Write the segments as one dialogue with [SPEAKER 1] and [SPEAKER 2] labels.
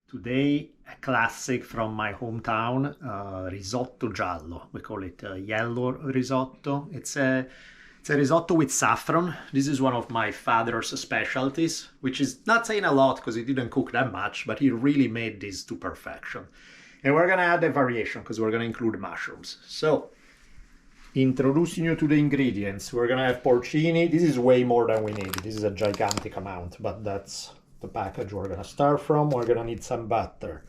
[SPEAKER 1] Today, a classic from my hometown, Risotto Giallo. We call it yellow risotto. It's a risotto with saffron. This is one of my father's specialties, which is not saying a lot because he didn't cook that much, but he really made this to perfection. And we're gonna add a variation because we're gonna include mushrooms. So, introducing you to the ingredients, we're gonna have porcini. This is way more than we need. This is a gigantic amount, but that's the package we're gonna start from. We're gonna need some butter.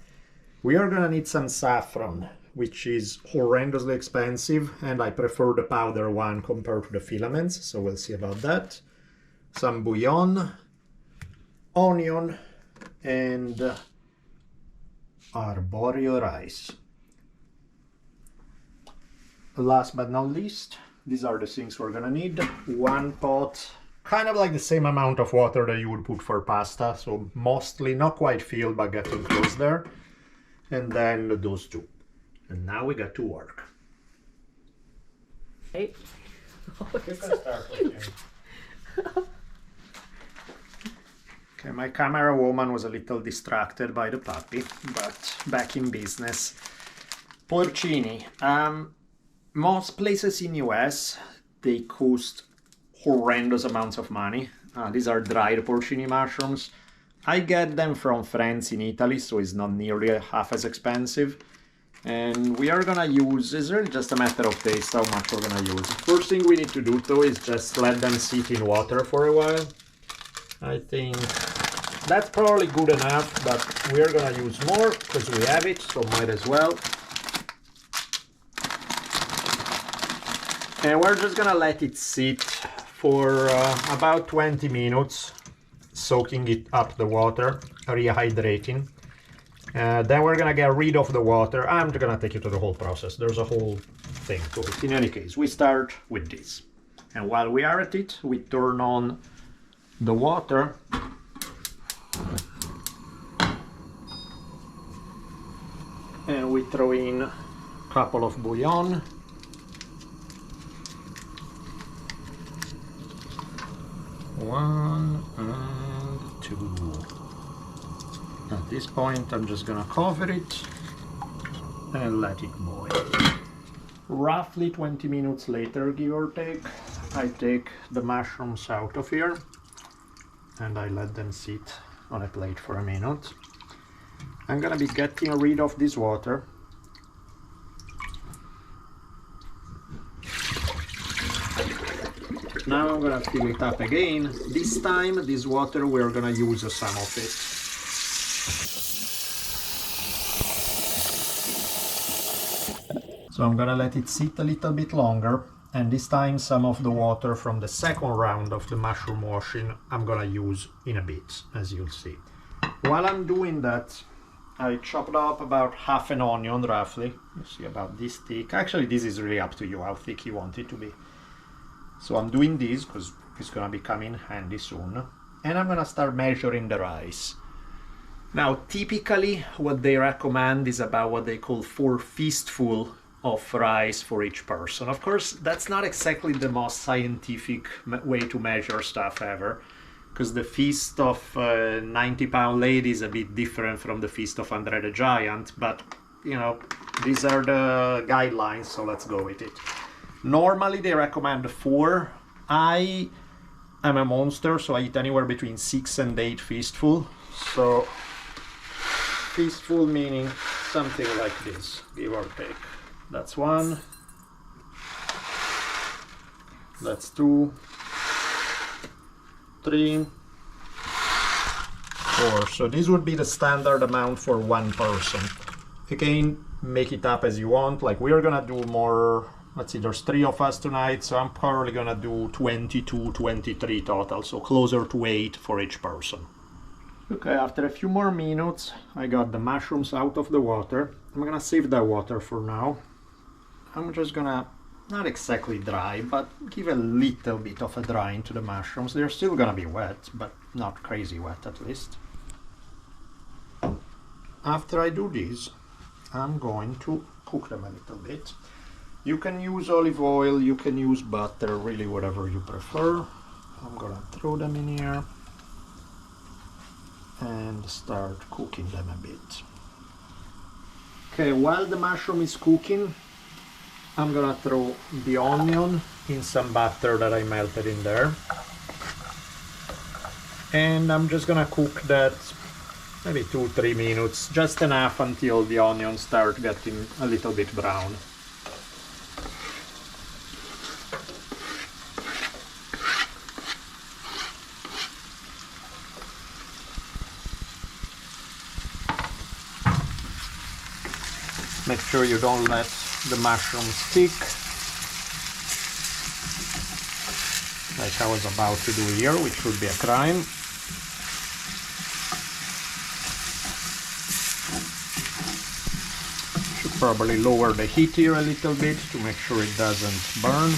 [SPEAKER 1] We are gonna need some saffron, which is horrendously expensive, and I prefer the powder one compared to the filaments, so we'll see about that. Some bouillon, onion, and arborio rice. Last but not least, these are the things we're gonna need. One pot, kind of like the same amount of water that you would put for pasta, so mostly not quite filled but getting close there. And then those two. And now we got to work.
[SPEAKER 2] Hey.
[SPEAKER 1] You can start with you. Okay, my camera woman was a little distracted by the puppy, but back in business. Porcini. Most places in US, they cost horrendous amounts of money. These are dried porcini mushrooms. I get them from friends in Italy, so it's not nearly half as expensive. And we are gonna use, it's really just a matter of taste how much we're gonna use. First thing we need to do though is just let them sit in water for a while. I think that's probably good enough, but we are gonna use more because we have it, so might as well. And we're just gonna let it sit for about 20 minutes, soaking it up the water, rehydrating. Then we're gonna get rid of the water. I'm gonna take you to the whole process. There's a whole thing to it. In any case, we start with this. And while we are at it, we turn on the water. And we throw in a couple of bouillon. One and two. At this point, I'm just gonna cover it and let it boil. Roughly 20 minutes later, give or take, I take the mushrooms out of here and I let them sit on a plate for a minute. I'm gonna be getting rid of this water. Now I'm gonna fill it up again. This time, this water, we're gonna use some of it. So I'm gonna let it sit a little bit longer, and this time some of the water from the second round of the mushroom washing I'm gonna use in a bit, as you'll see. While I'm doing that, I chopped up about half an onion roughly. You see, about this thick. Actually, this is really up to you how thick you want it to be. So I'm doing this because it's gonna be coming handy soon. And I'm gonna start measuring the rice. Now, typically what they recommend is about what they call 4 fistful of rice for each person. Of course, that's not exactly the most scientific way to measure stuff ever, because the feast of 90-pound lady is a bit different from the feast of Andre the Giant, but you know, these are the guidelines, so let's go with it. Normally they recommend 4. I am a monster, so I eat anywhere between 6 and 8 fistful. So fistful meaning something like this, give or take. That's 1. That's 2. 3. 4. So this would be the standard amount for one person. Again, make it up as you want. Like, we are gonna do more. Let's see, there's 3 of us tonight, so I'm probably gonna do 22, 23 total, so closer to 8 for each person. Okay, after a few more minutes, I got the mushrooms out of the water. I'm gonna save that water for now. I'm just gonna, not exactly dry, but give a little bit of a drying to the mushrooms. They're still gonna be wet, but not crazy wet at least. After I do this, I'm going to cook them a little bit. You can use olive oil, you can use butter, really whatever you prefer. I'm gonna throw them in here. and start cooking them a bit. Okay, while the mushroom is cooking, I'm gonna throw the onion in some butter that I melted in there. And I'm just gonna cook that maybe 2-3 minutes, just enough until the onions start getting a little bit brown. Make sure you don't let the mushrooms stick, like I was about to do here, which would be a crime. Should probably lower the heat here a little bit to make sure it doesn't burn.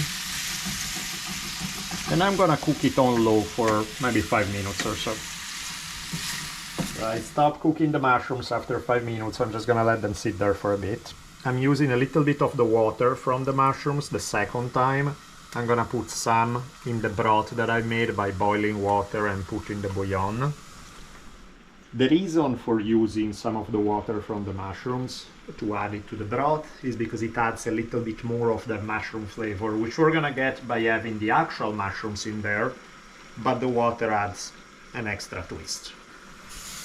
[SPEAKER 1] And I'm gonna cook it on low for maybe 5 minutes or so. I stopped cooking the mushrooms after 5 minutes. I'm just gonna let them sit there for a bit. I'm using a little bit of the water from the mushrooms the second time. I'm gonna put some in the broth that I made by boiling water and putting the bouillon. The reason for using some of the water from the mushrooms to add it to the broth is because it adds a little bit more of that mushroom flavor, which we're gonna get by having the actual mushrooms in there, but the water adds an extra twist.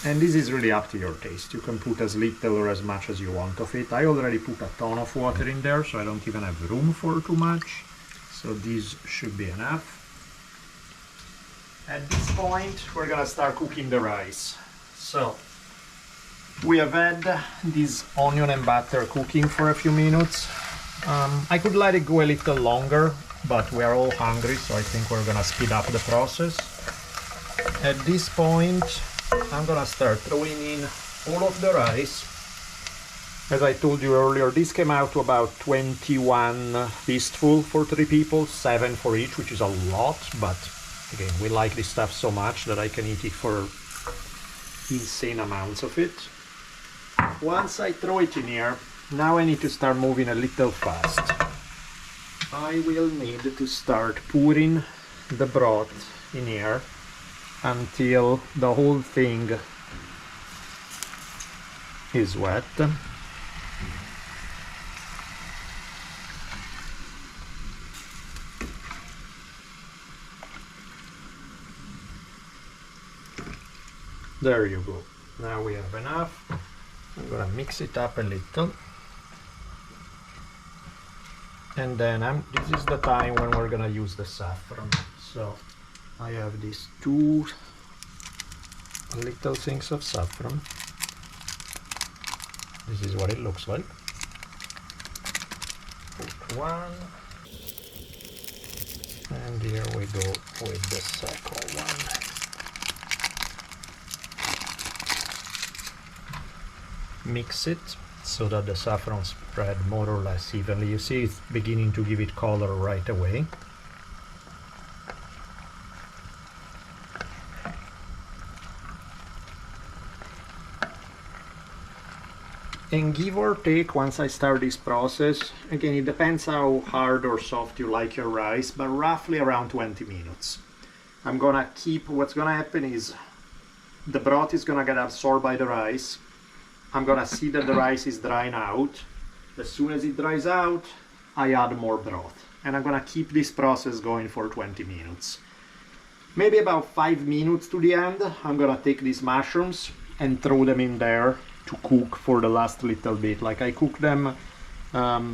[SPEAKER 1] And this is really up to your taste. You can put as little or as much as you want of it. I already put a ton of water in there, so I don't even have room for too much. So this should be enough. At this point, we're gonna start cooking the rice. So we have had this onion and butter cooking for a few minutes. I could let it go a little longer, but we are all hungry, so I think we're gonna speed up the process. At this point, I'm gonna start throwing in all of the rice. As I told you earlier, this came out to about 21 fistfuls for 3 people, 7 for each, which is a lot, but again, we like this stuff so much that I can eat it for insane amounts of it. Once I throw it in here, now I need to start moving a little fast. I will need to start pouring the broth in here until the whole thing is wet. There you go. Now we have enough. I'm gonna mix it up a little. And then this is the time when we're gonna use the saffron. So I have these 2 little things of saffron. This is what it looks like. Put 1. And here we go with the second one. Mix it so that the saffron spread more or less evenly. You see it's beginning to give it color right away. And give or take, once I start this process, again it depends how hard or soft you like your rice, but roughly around 20 minutes. I'm gonna keep, what's gonna happen is the broth is gonna get absorbed by the rice. I'm gonna see that the rice is drying out. As soon as it dries out, I add more broth. And I'm gonna keep this process going for 20 minutes. Maybe about 5 minutes to the end, I'm gonna take these mushrooms and throw them in there to cook for the last little bit. Like I cook them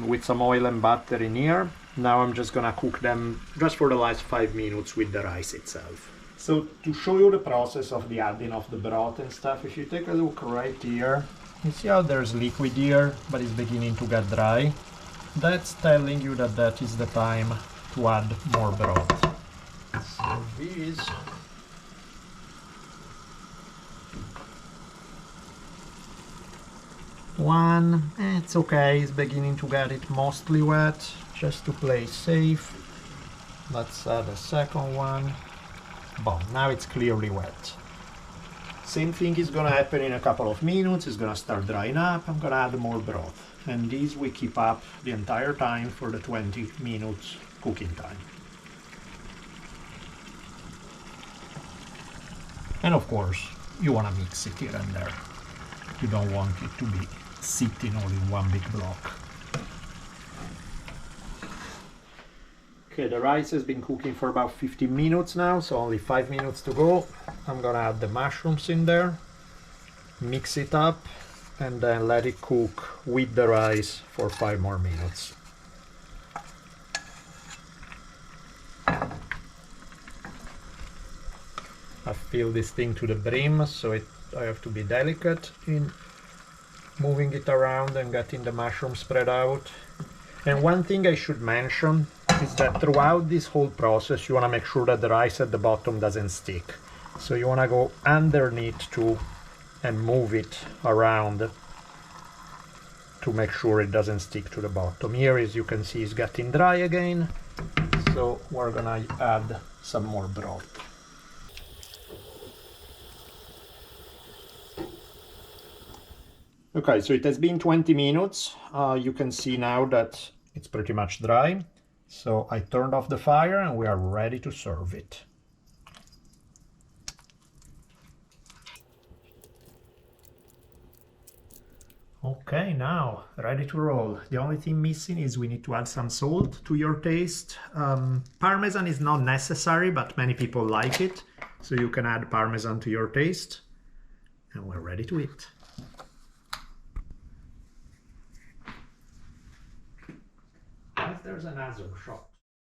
[SPEAKER 1] with some oil and butter in here. Now I'm just gonna cook them just for the last 5 minutes with the rice itself. So to show you the process of the adding of the broth and stuff, if you take a look right here, you see how there's liquid here, but it's beginning to get dry. That's telling you that that is the time to add more broth. So these one, it's okay, it's beginning to get it mostly wet. Just to play safe, let's add a second one. Boom, now it's clearly wet. Same thing is gonna happen in a couple of minutes. It's gonna start drying up. I'm gonna add more broth. And these we keep up the entire time for the 20 minutes cooking time. And of course, you want to mix it here and there. You don't want it to be sitting all in one big block. Okay, the rice has been cooking for about 15 minutes now, so only 5 minutes to go. I'm gonna add the mushrooms in there, mix it up, and then let it cook with the rice for 5 more minutes. I fill this thing to the brim, so I have to be delicate in moving it around and getting the mushroom spread out. And one thing I should mention is that throughout this whole process you want to make sure that the rice at the bottom doesn't stick. So you want to go underneath too and move it around to make sure it doesn't stick to the bottom. Here, as you can see, it's getting dry again, so we're gonna add some more broth. Okay, so it has been 20 minutes. You can see now that it's pretty much dry. So I turned off the fire and we are ready to serve it. Okay, now ready to roll. The only thing missing is we need to add some salt to your taste. Parmesan is not necessary, but many people like it. So you can add Parmesan to your taste. And we're ready to eat. There's another shot.